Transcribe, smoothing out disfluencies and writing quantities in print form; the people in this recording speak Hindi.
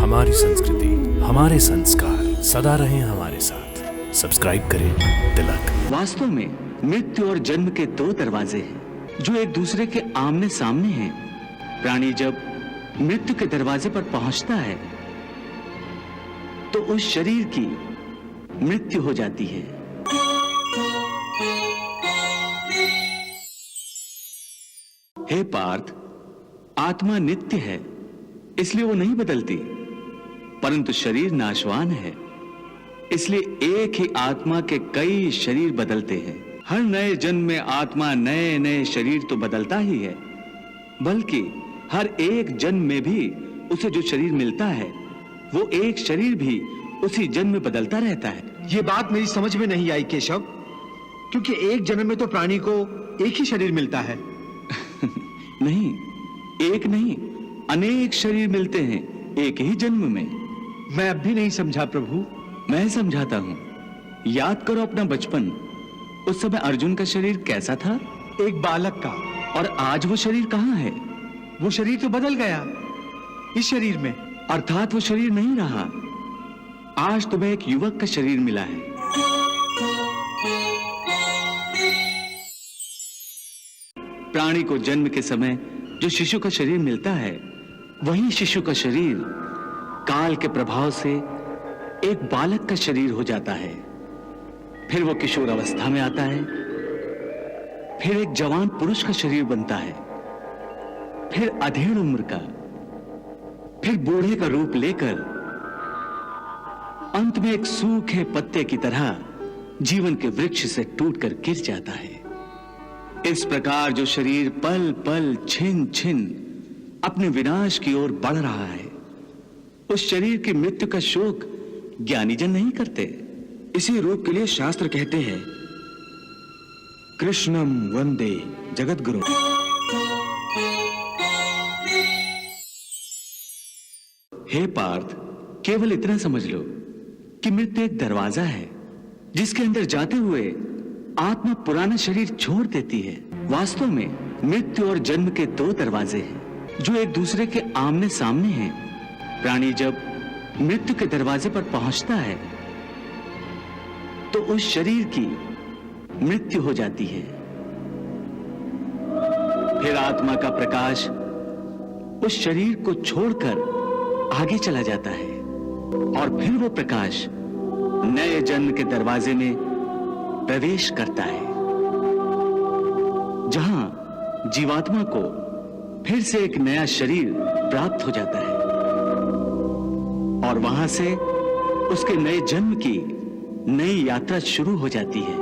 हमारी संस्कृति, हमारे संस्कार सदा रहें हमारे साथ। सब्सक्राइब करें तिलक। वास्तव में मृत्यु और जन्म के दो दरवाजे हैं जो एक दूसरे के आमने सामने हैं। प्राणी जब मृत्यु के दरवाजे पर पहुंचता है तो उस शरीर की मृत्यु हो जाती है। हे पार्थ, आत्मा नित्य है, इसलिए वो नहीं बदलती, परंतु शरीर नाशवान है, इसलिए एक ही आत्मा के कई शरीर बदलते हैं। हर नए जन्म में आत्मा नए नए शरीर तो बदलता ही है, बल्कि हर एक जन्म में भी उसे जो शरीर मिलता है वो एक शरीर भी उसी जन्म में बदलता रहता है। ये बात मेरी समझ में नहीं आई केशव, क्योंकि एक जन्म में तो प्राणी को एक ही शरीर मिलता है। नहीं, एक नहीं, अनेक शरीर मिलते हैं एक ही जन्म में। मैं अब भी नहीं समझा प्रभु। मैं समझाता हूं। याद करो अपना बचपन। उस समय अर्जुन का शरीर कैसा था? एक बालक का। और आज वो शरीर कहां है? वो शरीर तो बदल गया इस शरीर में। अर्थात वो शरीर नहीं रहा। आज तुम्हें एक युवक का शरीर मिला है। प्राणी को जन्म के समय जो शिशु का शरीर मिलता है, वही शिशु का शरीर काल के प्रभाव से एक बालक का शरीर हो जाता है। फिर वो किशोर अवस्था में आता है, फिर एक जवान पुरुष का शरीर बनता है, फिर अधेड़ उम्र का, फिर बूढ़े का रूप लेकर अंत में एक सूखे पत्ते की तरह जीवन के वृक्ष से टूटकर गिर जाता है। इस प्रकार जो शरीर पल पल छिन छिन अपने विनाश की ओर बढ़ रहा है, उस शरीर की मृत्यु का शोक ज्ञानी जन नहीं करते। इसी रूप के लिए शास्त्र कहते हैं, कृष्णम वंदे जगद्गुरु। हे पार्थ, केवल इतना समझ लो कि मृत्यु एक दरवाजा है जिसके अंदर जाते हुए आत्मा पुराना शरीर छोड़ देती है। वास्तव में मृत्यु और जन्म के दो दरवाजे हैं जो एक दूसरे के आमने सामने हैं। प्राणी जब मृत्यु के दरवाजे पर पहुंचता है तो उस शरीर की मृत्यु हो जाती है। फिर आत्मा का प्रकाश उस शरीर को छोड़कर आगे चला जाता है और फिर वो प्रकाश नए जन्म के दरवाजे में प्रवेश करता है, जहां जीवात्मा को फिर से एक नया शरीर प्राप्त हो जाता है और वहां से उसके नए जन्म की नई यात्रा शुरू हो जाती है।